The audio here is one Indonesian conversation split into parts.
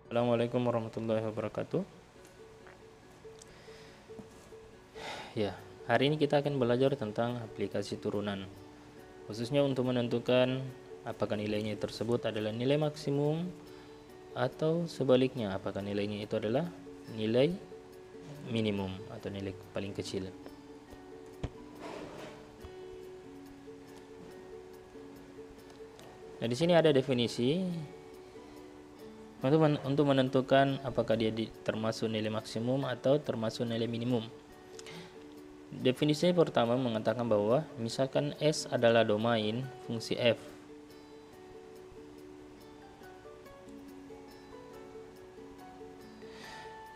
Assalamualaikum warahmatullahi wabarakatuh. Ya, hari ini kita akan belajar tentang aplikasi turunan, khususnya untuk menentukan apakah nilainya tersebut adalah nilai maksimum atau sebaliknya, apakah nilainya itu adalah nilai minimum atau nilai paling kecil. Nah, di sini ada definisi untuk menentukan apakah dia termasuk nilai maksimum atau termasuk nilai minimum. Definisinya pertama mengatakan bahwa misalkan S adalah domain fungsi f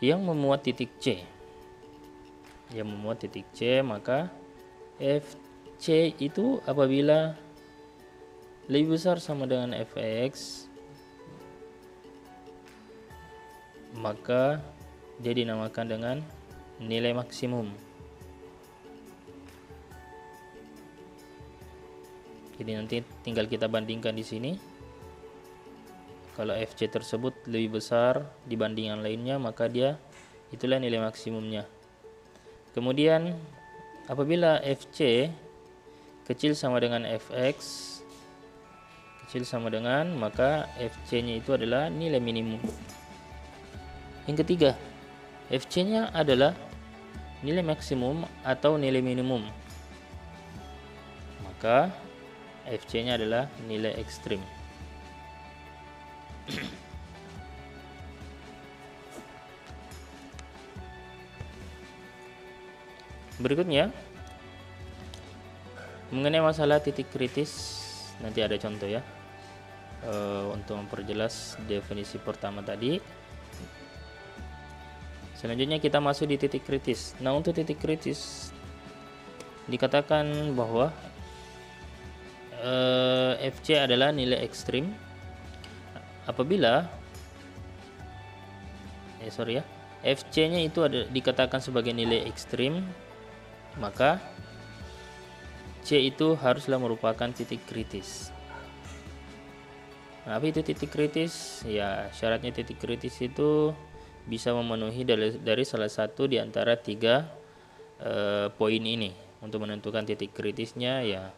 yang memuat titik C, maka fc itu apabila lebih besar sama dengan fx, maka dia dinamakan dengan nilai maksimum. Jadi nanti tinggal kita bandingkan di sini. Kalau fc tersebut lebih besar dibanding yang lainnya, maka itulah nilai maksimumnya. Kemudian apabila fc kecil sama dengan fx, maka fc-nya itu adalah nilai minimum. Yang ketiga, fc-nya adalah nilai maksimum atau nilai minimum, maka fc-nya adalah nilai ekstrim. Berikutnya, mengenai masalah titik kritis, nanti ada contoh ya, untuk memperjelas definisi pertama tadi. Selanjutnya kita masuk di titik kritis. Nah, untuk titik kritis dikatakan bahwa fc adalah nilai ekstrim apabila fc-nya itu dikatakan sebagai nilai ekstrim, maka C itu haruslah merupakan titik kritis. Nah, apa itu titik kritis? Ya, syaratnya titik kritis itu bisa memenuhi dari salah satu di antara tiga poin ini. Untuk menentukan titik kritisnya ya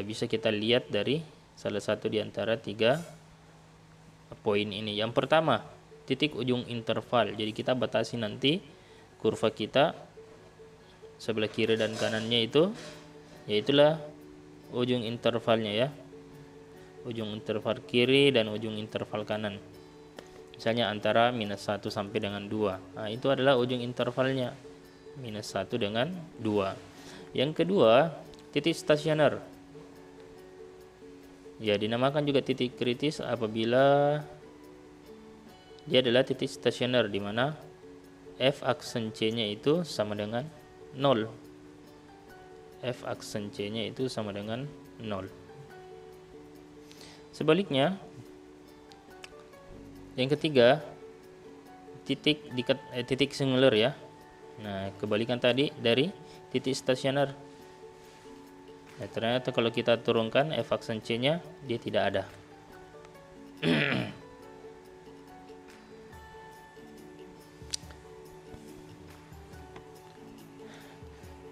bisa kita lihat dari salah satu di antara tiga poin ini. Yang pertama, titik ujung interval. Jadi kita batasi nanti kurva kita sebelah kiri dan kanannya itu, yaitulah ujung intervalnya ya, ujung interval kiri dan ujung interval kanan. Misalnya antara -1 sampai dengan 2. Nah, itu adalah ujung intervalnya, -1 dengan 2. Yang kedua, titik stasioner. Ya, dinamakan juga titik kritis apabila dia adalah titik stasioner di mana f aksen C-nya itu sama dengan 0. F aksen C-nya itu sama dengan 0. Sebaliknya, yang ketiga, titik singular ya. Nah, kebalikan tadi dari titik stasioner. Nah, ternyata kalau kita turunkan f aksen C-nya, dia tidak ada.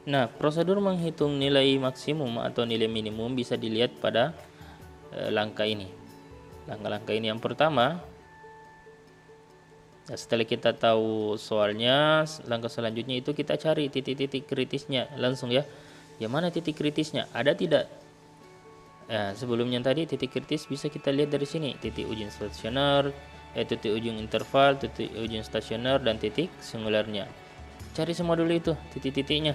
Nah, prosedur menghitung nilai maksimum atau nilai minimum bisa dilihat pada langkah ini. Langkah-langkah ini yang pertama, setelah kita tahu soalnya, langkah selanjutnya itu kita cari titik-titik kritisnya langsung ya. Yang mana titik kritisnya? Ada tidak? Nah, sebelumnya tadi titik kritis bisa kita lihat dari sini, titik ujung stasioner, titik ujung interval, titik ujung stasioner, dan titik singularnya. Cari semua dulu itu titik-titiknya.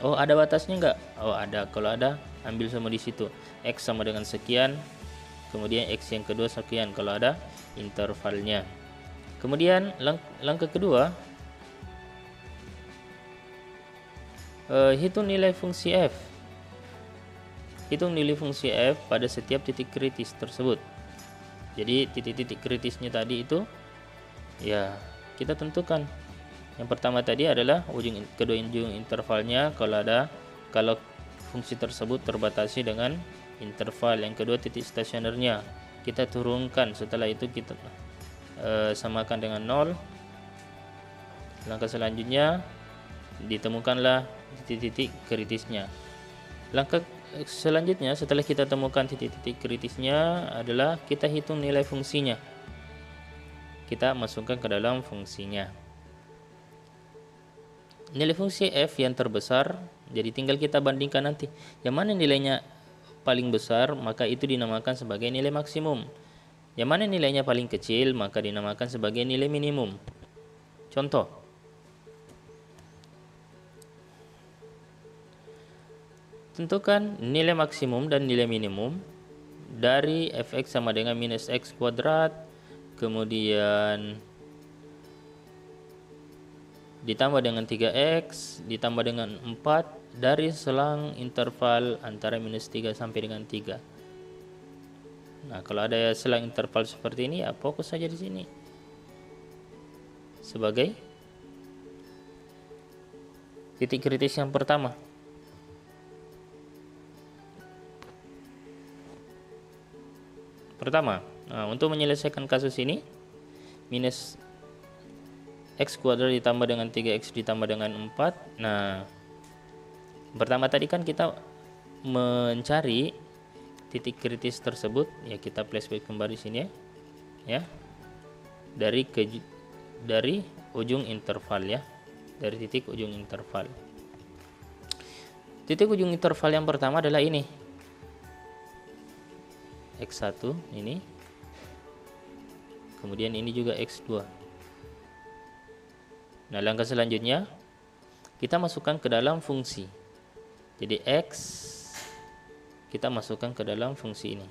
Oh, ada batasnya enggak? Oh, ada. Kalau ada, ambil semua di situ. X sama dengan sekian, kemudian X yang kedua sekian kalau ada intervalnya. Kemudian langkah kedua, hitung nilai fungsi f. Hitung nilai fungsi f pada setiap titik kritis tersebut. Jadi titik-titik kritisnya tadi itu ya kita tentukan. Yang pertama tadi adalah kedua ujung intervalnya kalau fungsi tersebut terbatasi dengan interval. Yang kedua titik stasionernya. kita turunkan, setelah itu kita samakan dengan 0. Langkah selanjutnya ditemukanlah titik-titik kritisnya. Langkah selanjutnya setelah kita temukan titik-titik kritisnya adalah kita hitung nilai fungsinya. Kita masukkan ke dalam fungsinya. Nilai fungsi f yang terbesar, jadi tinggal kita bandingkan nanti. Yang mana nilainya paling besar, maka itu dinamakan sebagai nilai maksimum. Yang mana nilainya paling kecil, maka dinamakan sebagai nilai minimum. Contoh, tentukan nilai maksimum dan nilai minimum dari fx sama dengan minus x kuadrat, kemudian ditambah dengan 3x, ditambah dengan 4 dari selang interval antara minus 3 sampai dengan 3. Nah, kalau ada selang interval seperti ini, ya fokus saja di sini sebagai titik kritis yang pertama. Nah, untuk menyelesaikan kasus ini, minus x kuadrat ditambah dengan 3x ditambah dengan 4. Nah, pertama tadi kan kita mencari titik kritis tersebut, ya kita flashback kembali sini ya. Dari ujung interval ya. Dari titik ujung interval. Titik ujung interval yang pertama adalah ini. X1 ini. Kemudian ini juga X2. Nah, langkah selanjutnya kita masukkan ke dalam fungsi. Jadi X kita masukkan ke dalam fungsi ini.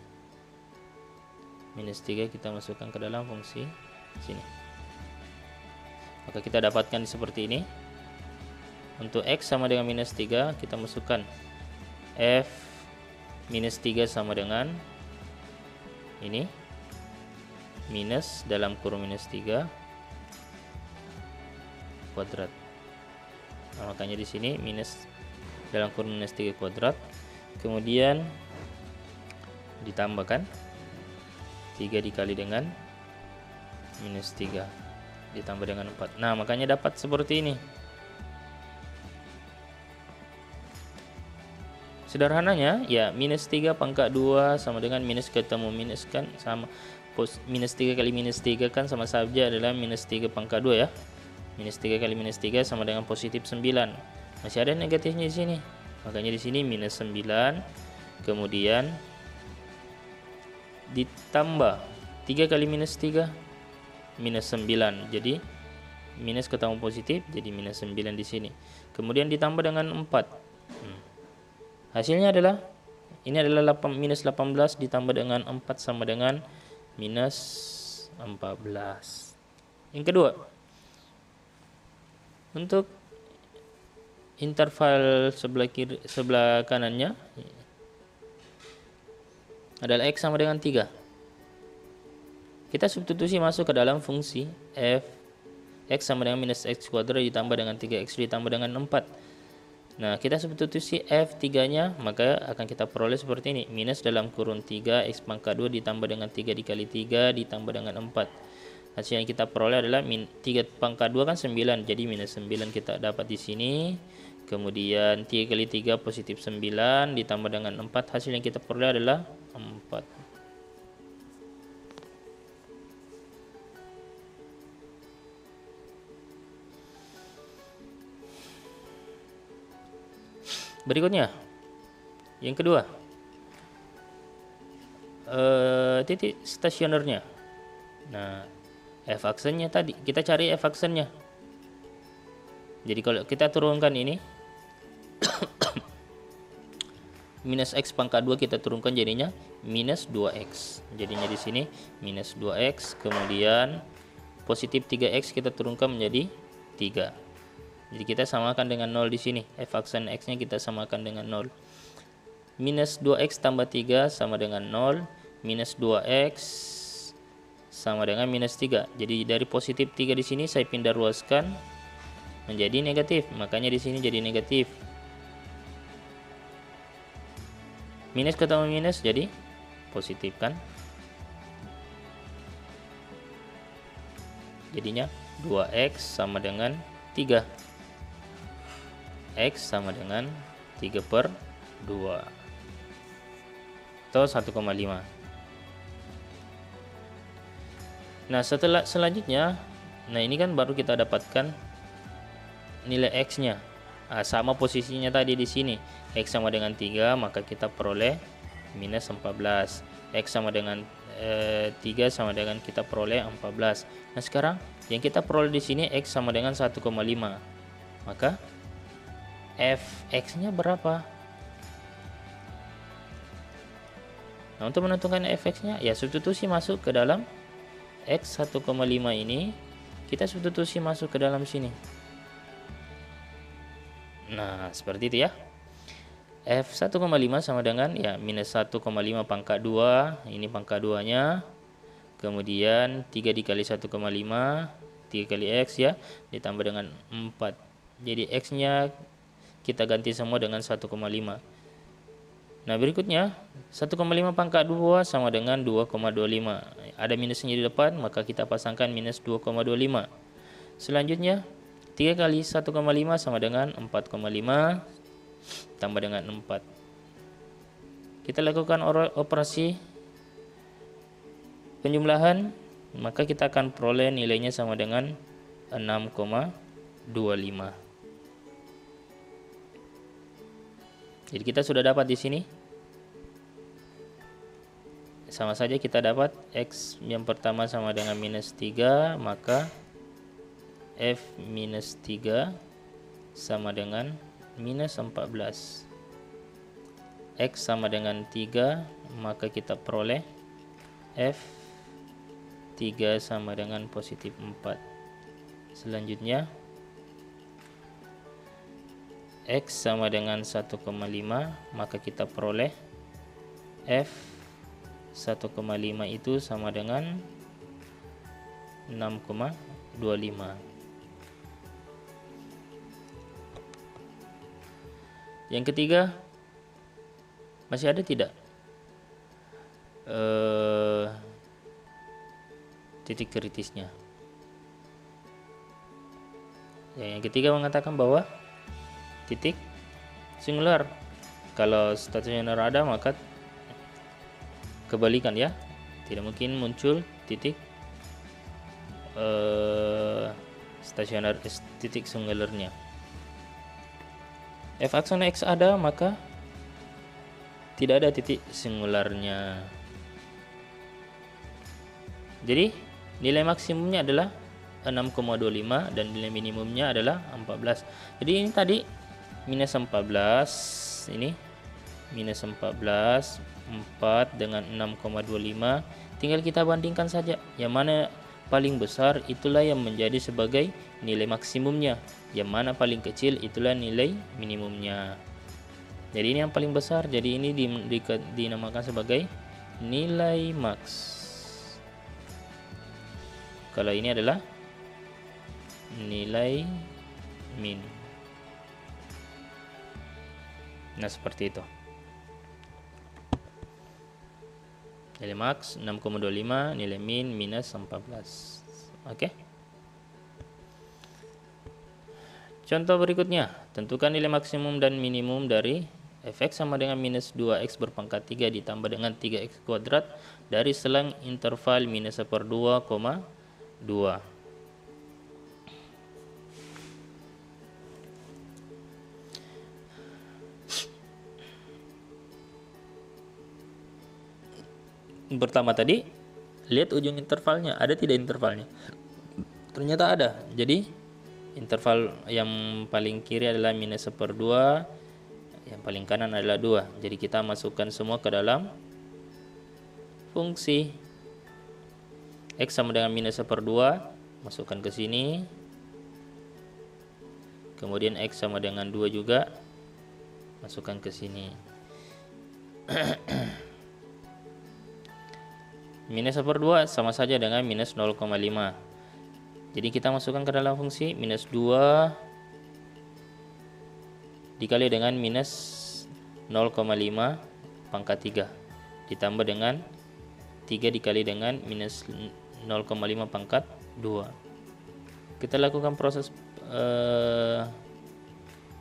Minus 3 kita masukkan ke dalam fungsi sini. Maka kita dapatkan seperti ini. Untuk X sama dengan minus 3, kita masukkan F minus 3 sama dengan ini. Minus dalam kurung minus 3 kuadrat. Nah, makanya di sini minus dalam kurung minus 3 kuadrat. Kemudian ditambahkan 3 dikali dengan minus 3 ditambah dengan 4. Nah, makanya dapat seperti ini. Sederhananya ya, minus 3 pangkat 2 sama dengan minus ketemu minus kan sama minus 3 kali minus 3 kan sama saja adalah minus 3 pangkat 2 ya. Minus 3 kali minus 3 sama dengan positif 9. Masih ada negatifnya di sini. Makanya di sini minus 9. Kemudian ditambah 3 kali minus 3 minus 9. Jadi minus ketemu positif jadi minus 9 di sini. Kemudian ditambah dengan 4. Hasilnya adalah ini adalah minus 18 ditambah dengan 4 sama dengan minus 14. Yang kedua, untuk interval sebelah kanannya adalah x sama dengan 3. Kita substitusi masuk ke dalam fungsi f x sama dengan minus x kuadrat ditambah dengan 3x ditambah dengan 4. Nah, kita substitusi f3-nya, maka akan kita peroleh seperti ini. Minus dalam kurung 3 x pangkat 2 ditambah dengan 3 dikali 3 ditambah dengan 4. Hasil yang kita peroleh adalah 3 pangkat 2 kan 9, jadi minus 9 kita dapat di sini. Kemudian 3 kali 3 positif 9 ditambah dengan 4, hasil yang kita peroleh adalah 4. Berikutnya, yang kedua, titik stasionernya. Nah, f aksennya tadi kita cari f aksennya. Jadi kalau kita turunkan ini minus x pangkat 2 kita turunkan jadinya minus 2x. Jadinya di sini minus 2x, kemudian positif 3x kita turunkan menjadi 3. Jadi kita samakan dengan 0 di sini. F aksen x-nya kita samakan dengan 0. Minus 2x tambah 3 sama dengan 0. Minus 2x sama dengan minus 3. Jadi dari positif 3 di sini saya pindah ruaskan menjadi negatif. Makanya di sini jadi negatif. Minus ketemu minus jadi positif kan. jadinya 2x sama dengan 3. X sama dengan 3/2 atau 1,5. Nah, selanjutnya, nah ini kan baru kita dapatkan nilai X-nya. Nah, sama posisinya tadi di sini. X sama dengan 3, maka kita peroleh minus 14. X sama dengan 3 sama dengan kita peroleh 14. Nah, sekarang yang kita peroleh di sini X sama dengan 1,5. Maka fx-nya berapa? Nah, untuk menentukan fx-nya ya substitusi masuk ke dalam x 1,5 ini, kita substitusi masuk ke dalam sini. Nah, seperti itu ya. F 1,5 sama dengan ya minus 1,5 pangkat 2, ini pangkat 2-nya. Kemudian 3 dikali 1,5, 3 kali X ya, ditambah dengan 4. Jadi X-nya kita ganti semua dengan 1,5. Nah, berikutnya 1,5 pangkat 2 sama dengan 2,25. Ada minusnya di depan, maka kita pasangkan minus 2,25. Selanjutnya 3 kali 1,5 sama dengan 4,5 tambah dengan 4. Kita lakukan operasi penjumlahan, maka kita akan peroleh nilainya sama dengan 6,25. Jadi kita sudah dapat di sini. Sama saja kita dapat X yang pertama sama dengan minus 3, maka F minus 3 sama dengan minus 14. X sama dengan 3, maka kita peroleh F 3 sama dengan positif 4. Selanjutnya X sama dengan 1,5, maka kita peroleh F 1,5 itu sama dengan 6,25. Yang ketiga, masih ada tidak titik kritisnya? Yang ketiga mengatakan bahwa titik singular. Kalau stasioner ada, maka kebalikan ya, tidak mungkin muncul titik stasioner, titik singularnya. F aksen X ada, maka tidak ada titik singularnya. Jadi nilai maksimumnya adalah 6,25 dan nilai minimumnya adalah 14. Jadi ini tadi minus 14, ini minus 14, 4 dengan 6,25, tinggal kita bandingkan saja yang mana paling besar, itulah yang menjadi sebagai nilai maksimumnya, yang mana paling kecil itulah nilai minimumnya. Jadi ini yang paling besar, jadi ini dinamakan sebagai nilai max. Kalau ini adalah nilai min. Nah, seperti itu. Nilai max 6,25, nilai min minus 14. Oke. Contoh berikutnya, tentukan nilai maksimum dan minimum dari fx sama dengan minus 2x berpangkat 3 ditambah dengan 3x kuadrat dari selang interval minus 1/2, 2. Pertama tadi, lihat ujung intervalnya, ada tidak intervalnya? Ternyata ada. Jadi interval yang paling kiri adalah minus 1/2, yang paling kanan adalah 2. Jadi kita masukkan semua ke dalam fungsi. X sama dengan minus 1/2, masukkan ke sini. Kemudian X sama dengan 2 juga, masukkan ke sini. Minus 1/2 sama saja dengan minus 0,5. Jadi kita masukkan ke dalam fungsi minus 2 dikali dengan minus 0,5 pangkat 3 ditambah dengan 3 dikali dengan minus 0,5 pangkat 2. Kita lakukan proses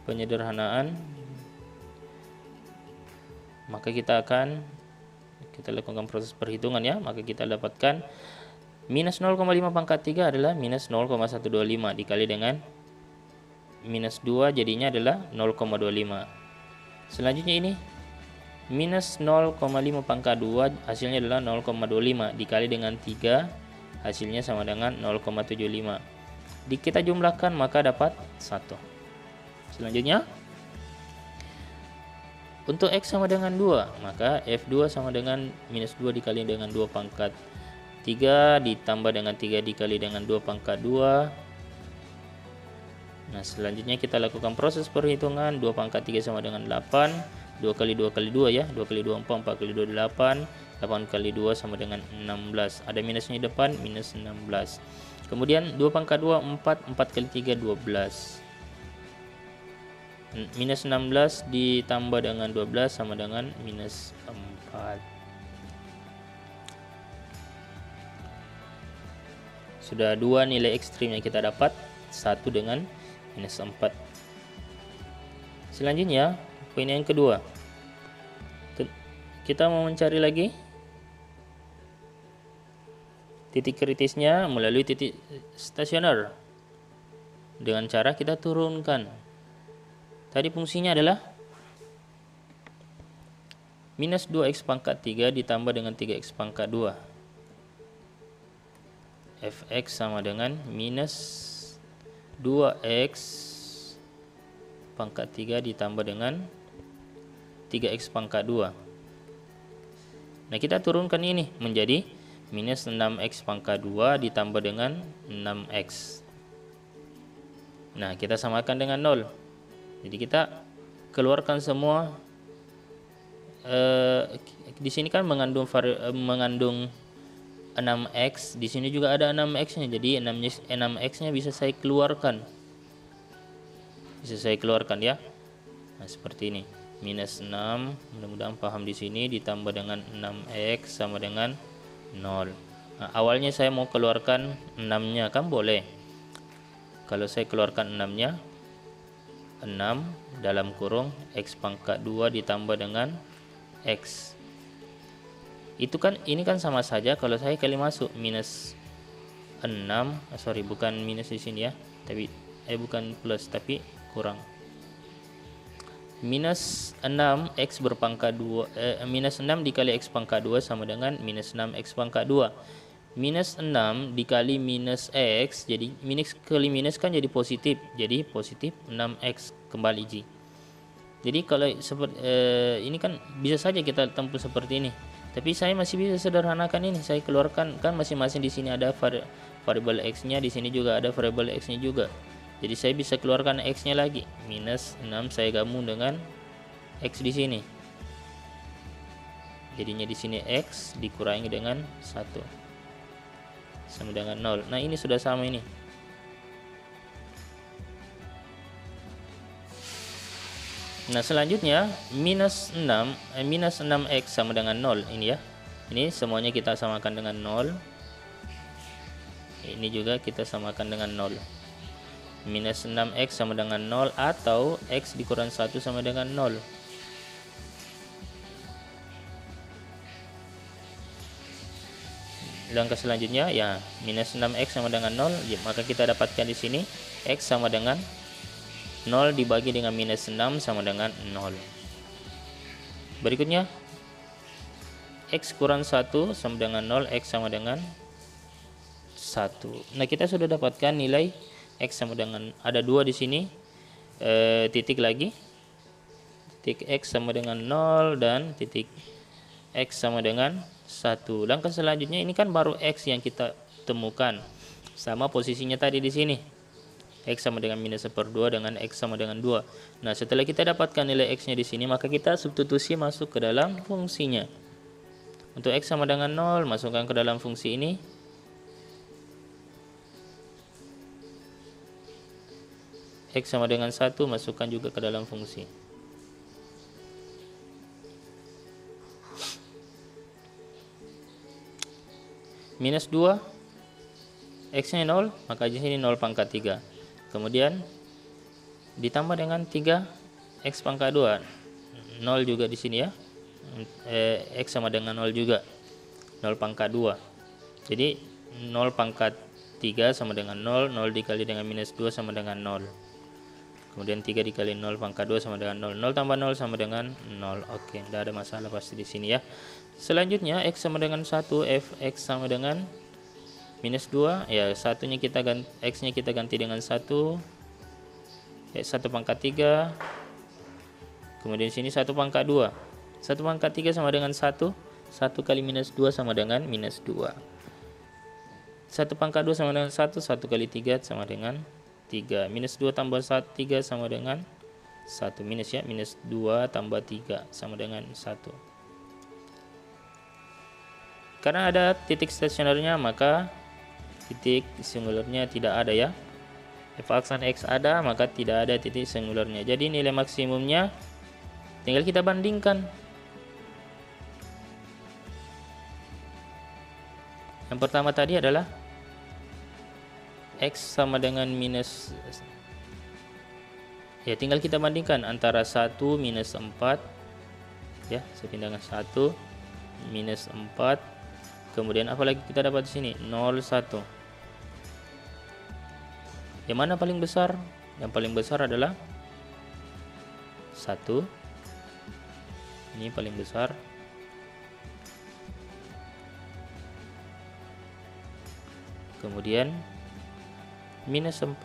penyederhanaan, maka kita lakukan proses perhitungan ya, maka kita dapatkan minus 0,5 pangkat 3 adalah minus 0,125 dikali dengan minus 2 jadinya adalah 0,25. Selanjutnya ini minus 0,5 pangkat 2 hasilnya adalah 0,25 dikali dengan 3 hasilnya sama dengan 0,75. Kita jumlahkan maka dapat 1. Selanjutnya untuk X sama dengan 2, maka F2 sama dengan minus 2 dikali dengan 2 pangkat 3 ditambah dengan 3 dikali dengan 2 pangkat 2. Nah, selanjutnya kita lakukan proses perhitungan. 2 pangkat 3 sama dengan 8. 2 kali 2 kali 2 ya. 2 kali 2 4, 4 kali 2 8. 8 kali 2 sama dengan 16. Ada minusnya di depan, minus 16. Kemudian 2 pangkat 2 4, 4 kali 3 12. Minus 16 ditambah dengan 12 sama dengan minus 4. Sudah 2 nilai ekstrim yang kita dapat, 1 dengan minus 4. Selanjutnya poin yang kedua, kita mau mencari lagi titik kritisnya melalui titik stasioner dengan cara kita turunkan. Tadi fungsinya adalah minus 2x pangkat 3 ditambah dengan 3x pangkat 2. Fx sama dengan minus 2x pangkat 3 ditambah dengan 3x pangkat 2. Nah, kita turunkan ini menjadi minus 6x pangkat 2 ditambah dengan 6x. Nah, kita samakan dengan 0. Jadi kita keluarkan semua. Di sini kan mengandung 6x, di sini juga ada 6x-nya. Jadi 6x-nya bisa saya keluarkan. Ya. Nah, seperti ini. Minus 6, mudah-mudahan paham di sini, ditambah dengan 6x sama dengan 0. Nah, awalnya saya mau keluarkan 6-nya kan boleh. Kalau saya keluarkan 6-nya, 6 dalam kurung x pangkat 2 ditambah dengan x. Itu kan, ini kan sama saja kalau saya kali masuk minus 6, bukan minus di sini ya, tapi bukan plus tapi kurang. Minus 6 x berpangkat 2 minus 6 dikali x pangkat 2 sama dengan minus 6 x pangkat 2. Minus 6 dikali minus x, jadi minus kali minus kan jadi positif. Jadi positif 6x kembali Ji. Jadi kalau seperti ini kan bisa saja kita tempuh seperti ini. Tapi saya masih bisa sederhanakan ini. Saya keluarkan, kan masing-masing di sini ada variabel x-nya, di sini juga ada variabel x-nya juga. Jadi saya bisa keluarkan x-nya lagi. Minus 6 saya gabung dengan x di sini. Jadinya di sini x dikurangi dengan 1 sama dengan 0. Nah, ini sudah sama ini. Nah, selanjutnya minus 6x sama dengan 0 ini ya. Ini semuanya kita samakan dengan 0. Ini juga kita samakan dengan 0. Minus 6x sama dengan 0 atau x dikurang 1 sama dengan 0. Langkah selanjutnya ya, minus 6x sama dengan 0, ya, maka kita dapatkan di sini x sama dengan 0 dibagi dengan minus 6 sama dengan 0. Berikutnya x kurang 1 sama dengan 0, x sama dengan 1. Nah, kita sudah dapatkan nilai x sama dengan, ada 2 di sini, titik lagi, titik x sama dengan 0 dan titik x sama dengan 1. Langkah selanjutnya ini kan baru x yang kita temukan, sama posisinya tadi di sini. X sama dengan minus 1/2 dengan x sama dengan 2. Nah, setelah kita dapatkan nilai x-nya di sini, maka kita substitusi masuk ke dalam fungsinya. Untuk x sama dengan 0, masukkan ke dalam fungsi ini. X sama dengan 1, masukkan juga ke dalam fungsi. Minus 2 X-nya 0, maka di sini 0 pangkat 3. Kemudian ditambah dengan 3 X pangkat 2. 0 juga di sini ya. X sama dengan 0 juga. 0 pangkat 2. Jadi 0 pangkat 3 sama dengan 0, 0 dikali dengan minus 2 sama dengan 0. Kemudian 3 dikali 0 pangkat 2 sama dengan 0. 0 tambah 0 sama dengan 0. Oke, tidak ada masalah pasti di sini ya. Selanjutnya X sama dengan 1, Fx sama dengan minus 2. Ya, satunya kita ganti, X-nya kita ganti dengan 1. 1 pangkat 3. Kemudian sini 1 pangkat 2. 1 pangkat 3 sama dengan 1. 1 kali minus 2 sama dengan minus 2. 1 pangkat 2 sama dengan 1. 1 kali 3 sama dengan 3. Minus 2 tambah 1, 3 sama dengan 1. Minus ya. Minus 2 tambah 3 sama dengan 1. Karena ada titik stasionernya, maka titik singularnya tidak ada ya. F aksan X ada, maka tidak ada titik singularnya. Jadi nilai maksimumnya tinggal kita bandingkan. Yang pertama tadi adalah X sama dengan minus, ya tinggal kita bandingkan antara 1 minus 4 ya, saya pindahkan 1 minus 4. Kemudian apa lagi kita dapat di sini? 0, 1. Yang mana paling besar? Yang paling besar adalah 1. Ini paling besar. Kemudian minus 4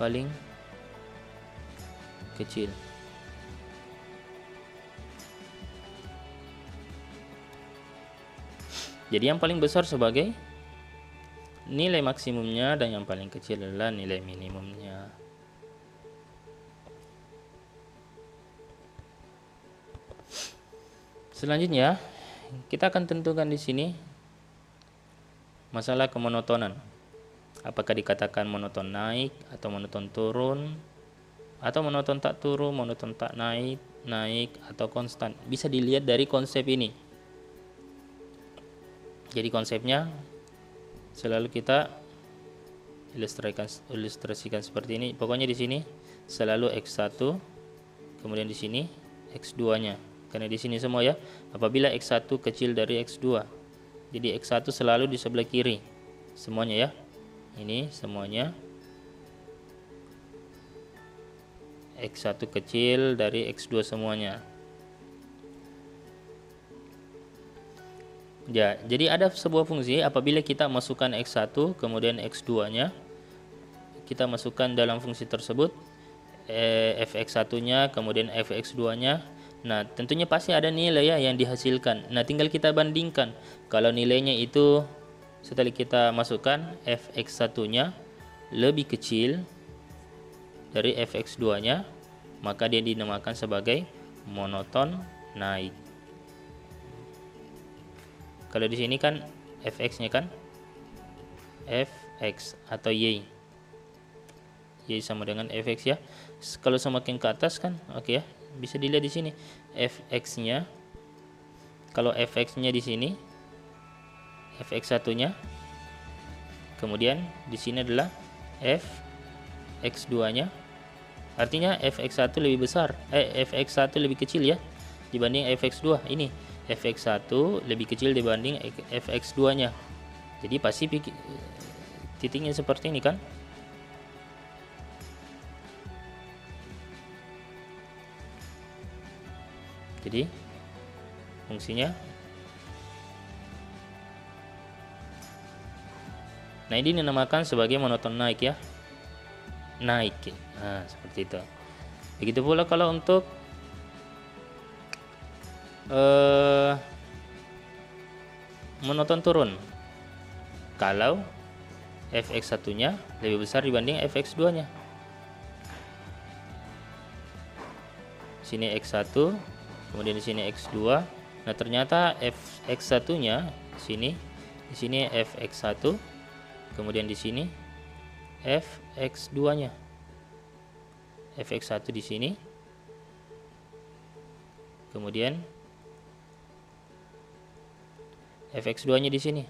paling kecil. Jadi yang paling besar sebagai nilai maksimumnya dan yang paling kecil adalah nilai minimumnya. Selanjutnya kita akan tentukan di sini masalah kemonotonan. Apakah dikatakan monoton naik atau monoton turun, atau monoton tak turun, monoton tak naik, naik atau konstan. Bisa dilihat dari konsep ini. Jadi konsepnya selalu kita ilustrasikan seperti ini. Pokoknya di sini selalu X1, kemudian di sini X2-nya. Karena di sini semua ya. Apabila X1 kecil dari X2. Jadi X1 selalu di sebelah kiri. Semuanya ya. Ini semuanya X1 kecil dari X2 semuanya. Ya, jadi ada sebuah fungsi apabila kita masukkan X1 kemudian X2-nya, kita masukkan dalam fungsi tersebut fx1-nya kemudian fx2-nya. Nah, tentunya pasti ada nilai ya yang dihasilkan. Nah, tinggal kita bandingkan. Kalau nilainya itu setelah kita masukkan fx1-nya lebih kecil dari fx2-nya, maka dia dinamakan sebagai monoton naik. Kalau di sini kan fx-nya kan fx atau y. Y sama dengan fx ya. Kalau semakin ke atas kan oke ya. Bisa dilihat di sini fx-nya. Kalau fx-nya di sini fx1-nya. Kemudian di sini adalah fx2-nya. Artinya fx1 lebih besar, fx1 lebih kecil ya dibanding fx2. Ini fx1 lebih kecil dibanding fx2-nya. Jadi pasti titiknya seperti ini kan. Jadi fungsinya, nah ini dinamakan sebagai monoton naik ya, naik. Nah seperti itu. Begitu pula kalau untuk monoton turun, kalau fx1-nya lebih besar dibanding fx2-nya. Sini x1, kemudian di sini x2. Nah, ternyata fx1-nya di sini fx1, kemudian di sini fx2-nya. fx1 di sini. Kemudian fx2-nya di sini.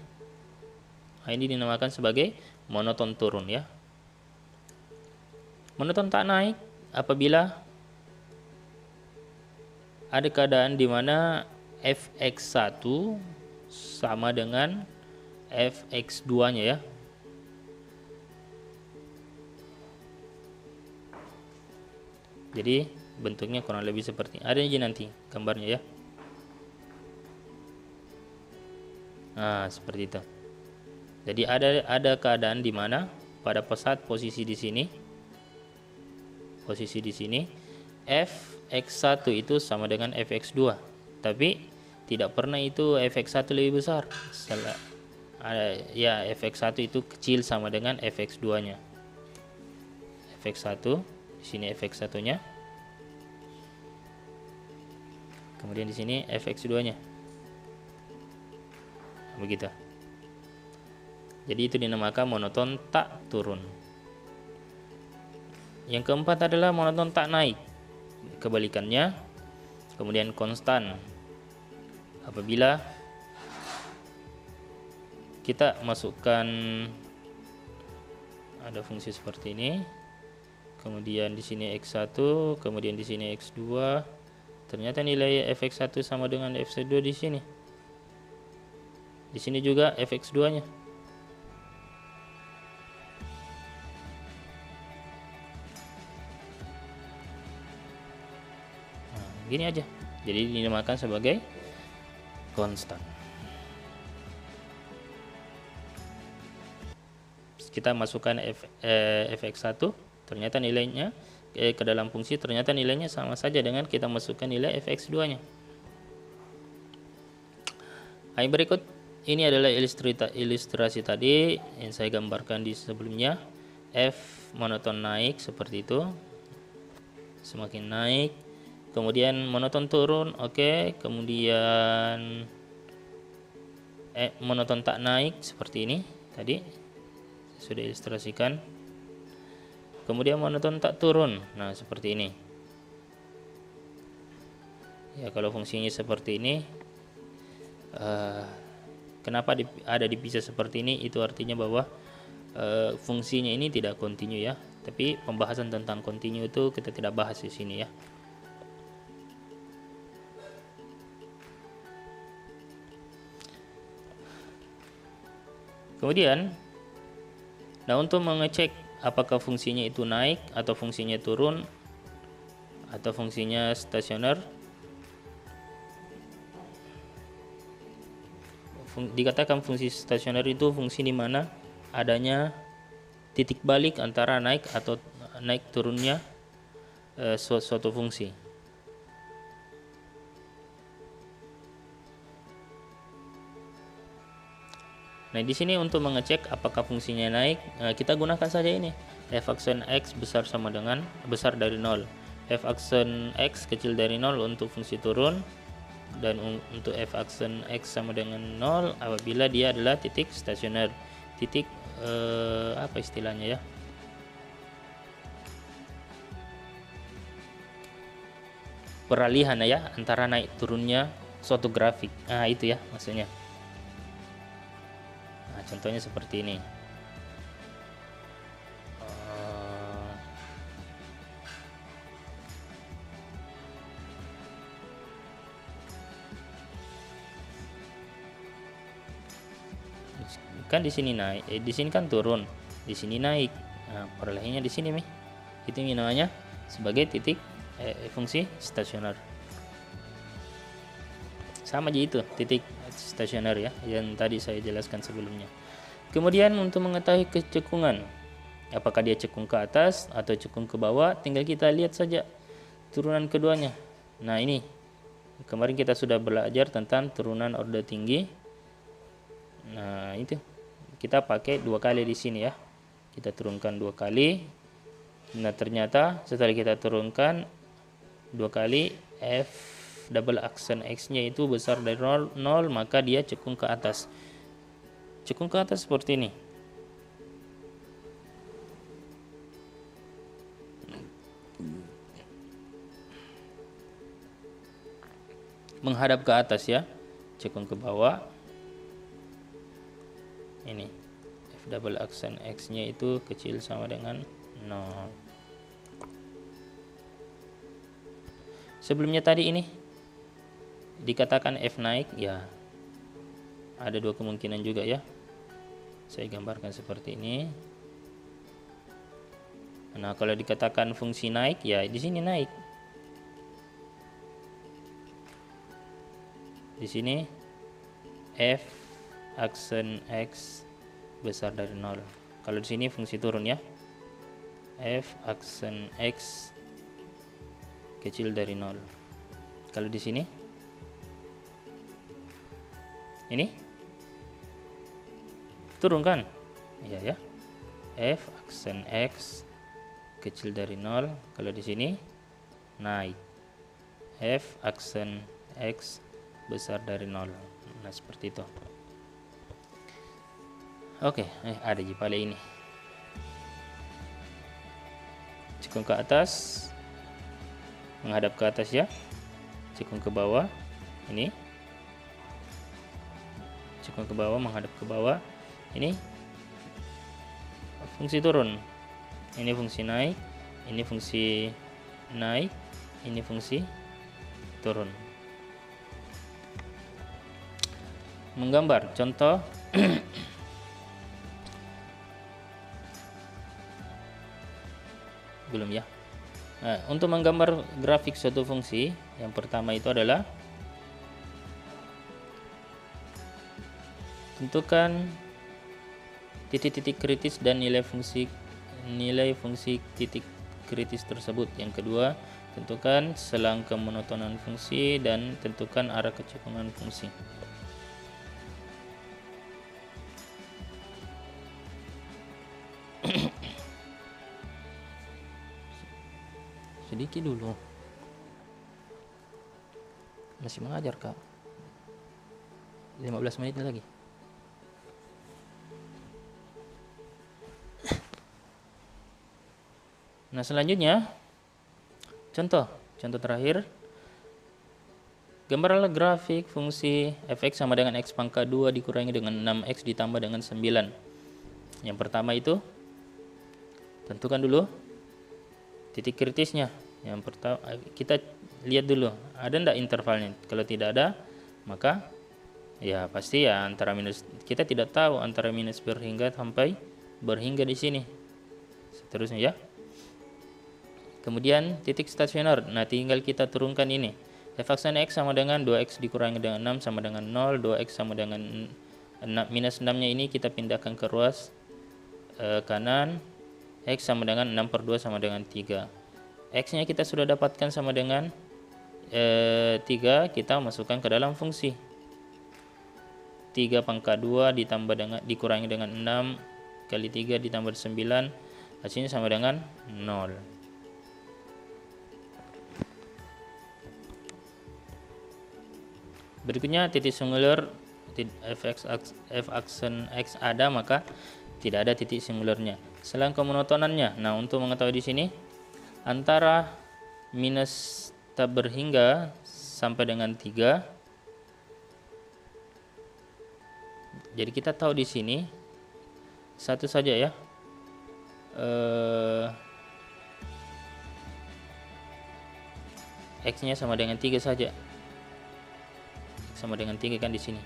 Nah, ini dinamakan sebagai monoton turun ya. Monoton tak naik apabila ada keadaan di mana fx1 sama dengan fx2-nya ya. Jadi bentuknya kurang lebih seperti ada aja nanti gambarnya ya. Nah, seperti itu. Jadi ada keadaan di mana pada saat posisi di sini fx1 itu sama dengan fx2. Tapi tidak pernah itu fx1 lebih besar. Ya, fx1 itu kecil sama dengan fx2-nya. fx1 di sini fx1-nya. Kemudian di sini fx2-nya. Begitu. Jadi itu dinamakan monoton tak turun. Yang keempat adalah monoton tak naik. Kebalikannya, kemudian konstan. Apabila kita masukkan ada fungsi seperti ini, kemudian di sini x1, kemudian di sini x2, ternyata nilai fx1 sama dengan fx2 di sini. Di sini juga fx2-nya. Nah, gini aja. Jadi dinamakan sebagai konstan. Kita masukkan fx1, ternyata nilainya ke dalam fungsi, ternyata nilainya sama saja dengan kita masukkan nilai fx2-nya. Yang berikut ini adalah ilustrasi tadi yang saya gambarkan di sebelumnya. F monoton naik seperti itu, semakin naik, kemudian monoton turun, oke. Kemudian monoton tak naik seperti ini tadi sudah ilustrasikan. Kemudian monoton tak turun, nah seperti ini ya. Kalau fungsinya seperti ini, kenapa ada dipisah seperti ini? Itu artinya bahwa fungsinya ini tidak kontinu ya. Tapi pembahasan tentang kontinu itu kita tidak bahas di sini ya. Kemudian, nah untuk mengecek apakah fungsinya itu naik atau fungsinya turun atau fungsinya stasioner, dikatakan fungsi stasioner itu fungsi di mana adanya titik balik antara naik atau naik turunnya suatu fungsi. Nah, di sini untuk mengecek apakah fungsinya naik, kita gunakan saja ini. F aksen x besar dari 0. F aksen x kecil dari 0 untuk fungsi turun, dan untuk f aksen x sama dengan 0 apabila dia adalah titik stasioner. Titik apa istilahnya ya? Peralihan ya antara naik turunnya suatu grafik. Nah, itu ya maksudnya. Nah, contohnya seperti ini. Kan di sini naik, di sini kan turun, di sini naik. Nah, peralihannya di sini nih. Itu namanya sebagai titik fungsi stasioner. Sama aja itu titik stasioner ya, yang tadi saya jelaskan sebelumnya. Kemudian untuk mengetahui kecekungan, apakah dia cekung ke atas atau cekung ke bawah, tinggal kita lihat saja turunan keduanya. Nah, ini kemarin kita sudah belajar tentang turunan order tinggi. Nah, itu kita pakai 2 kali di sini ya. Kita turunkan 2 kali. Nah, ternyata setelah kita turunkan 2 kali, F double aksen X-nya itu besar dari 0, maka dia cekung ke atas. Cekung ke atas seperti ini. Menghadap ke atas ya. Cekung ke bawah. Ini double aksen X-nya itu kecil sama dengan 0. Sebelumnya tadi ini dikatakan F naik, ya ada dua kemungkinan juga ya. Saya gambarkan seperti ini. Nah, kalau dikatakan fungsi naik, ya di sini naik. Di sini F aksen X besar dari 0. Kalau di sini fungsi turun ya. F aksen X kecil dari 0. Kalau di sini ini turun kan? Iya ya. F aksen X kecil dari 0. Kalau di sini naik. F aksen X besar dari 0. Nah, seperti itu. Oke, ada jipale ini. Cekung ke atas, menghadap ke atas ya. Cekung ke bawah, ini. Cekung ke bawah, menghadap ke bawah. Ini fungsi turun. Ini fungsi naik, ini fungsi naik, ini fungsi turun. Menggambar contoh belum ya. Nah, untuk menggambar grafik suatu fungsi, yang pertama itu adalah tentukan titik-titik kritis dan nilai fungsi titik kritis tersebut. Yang kedua, tentukan selang kemonotonan fungsi dan tentukan arah kecekungan fungsi. Sedikit dulu, masih mengajar kak, 15 menit lagi. Nah, selanjutnya contoh terakhir, gambarlah grafik fungsi f(x) sama dengan x pangkat 2 dikurangi dengan 6x ditambah dengan 9. Yang pertama itu tentukan dulu titik kritisnya. Yang pertama kita lihat dulu ada enggak intervalnya. Kalau tidak ada, maka ya pasti ya antara minus, kita tidak tahu antara minus berhingga sampai berhingga di sini. Seterusnya ya. Kemudian titik stasioner. Nah, tinggal kita turunkan ini. F aksen X sama dengan 2x dikurangi dengan 6 sama dengan 0, 2x sama dengan 6, minus 6-nya ini kita pindahkan ke ruas kanan. X sama dengan 6/2 sama dengan 3. X-nya kita sudah dapatkan sama dengan 3, kita masukkan ke dalam fungsi. 3 pangkat 2 dikurangi dengan 6 kali 3 ditambah 9, hasilnya sama dengan 0. Berikutnya titik singular f aksen X ada, maka tidak ada titik singularnya. Selang kemonotonannya. Nah, untuk mengetahui di sini antara minus tak berhingga sampai dengan 3. Jadi kita tahu di sini satu saja ya. X-nya sama dengan 3 saja. Sama dengan 3 kan di sini.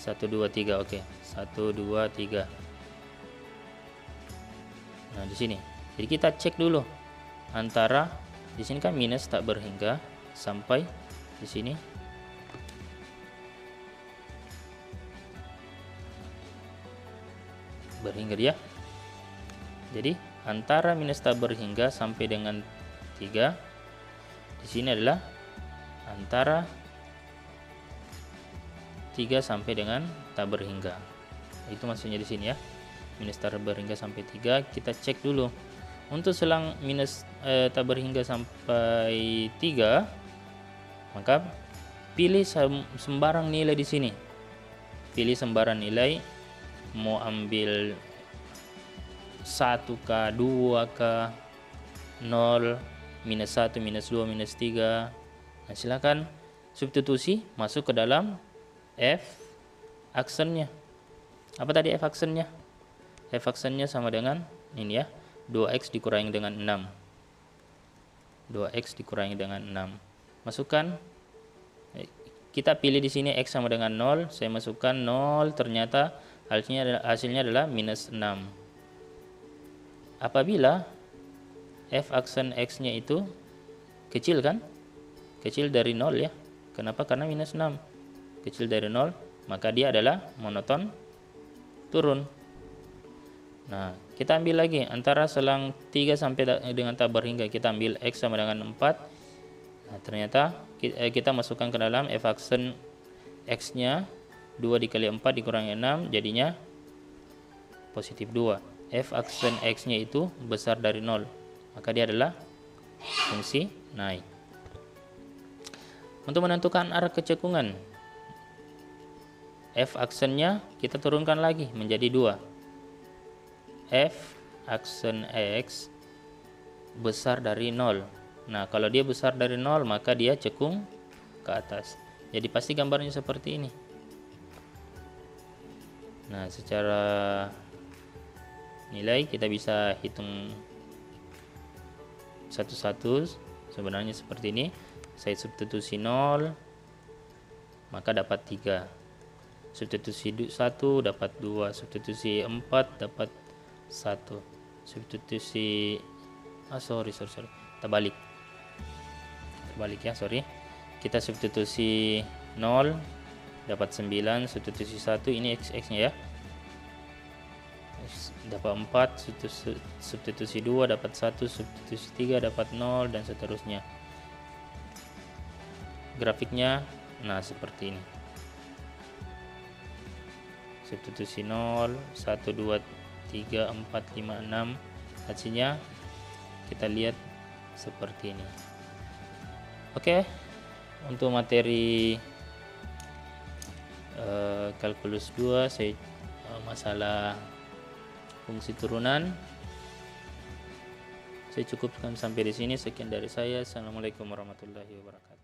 1 2 3, oke. 1 2 3. Nah, di sini. Jadi kita cek dulu antara di sini kan minus tak berhingga sampai di sini berhingga dia. Jadi antara minus tak berhingga sampai dengan 3 di sini adalah antara 3 sampai dengan tak berhingga. Itu maksudnya di sini ya. Minus tak berhingga sampai 3, kita cek dulu. Untuk selang minus tak berhingga sampai 3, maka pilih sembarang nilai di sini. Pilih sembarang nilai, mau ambil 1 kah, 2 kah, 0, minus 1, minus 2, minus 3. Nah, silakan substitusi masuk ke dalam F aksennya. Apa tadi F aksennya? F aksennya sama dengan ini ya, 2x dikurangi dengan 6. 2x dikurangi dengan 6. Masukkan, kita pilih di sini x sama dengan 0, saya masukkan 0, ternyata hasilnya adalah minus 6. Apabila f aksen x-nya itu kecil kan? Kecil dari 0 ya. Kenapa? Karena minus 6. Kecil dari 0, maka dia adalah monoton turun. Nah, kita ambil lagi antara selang 3 sampai dengan tabur hingga, kita ambil x sama dengan 4. Nah, ternyata kita masukkan ke dalam f aksen x-nya 2 dikali 4 dikurangi 6, jadinya positif 2. F aksen x-nya itu besar dari 0, maka dia adalah fungsi naik. Untuk menentukan arah kecekungan, f aksennya kita turunkan lagi menjadi 2. F aksen x besar dari 0. Nah, kalau dia besar dari 0, maka dia cekung ke atas. Jadi pasti gambarnya seperti ini. Nah, secara nilai kita bisa hitung satu-satu. Sebenarnya seperti ini. Saya substitusi 0, maka dapat 3. Substitusi 1 dapat 2. Substitusi 4 dapat 1. Substitusi terbalik ya, kita substitusi 0 dapat 9, substitusi 1 ini x nya ya, dapat 4, substitusi 2 dapat 1, substitusi 3 dapat 0, dan seterusnya. Grafiknya nah seperti ini, substitusi 0, 1, 2, 3, 4, 5, 6, hasilnya kita lihat seperti ini. Oke, untuk materi kalkulus 2 saya masalah fungsi turunan saya cukupkan sampai di sini. Sekian dari saya. Assalamualaikum warahmatullahi wabarakatuh.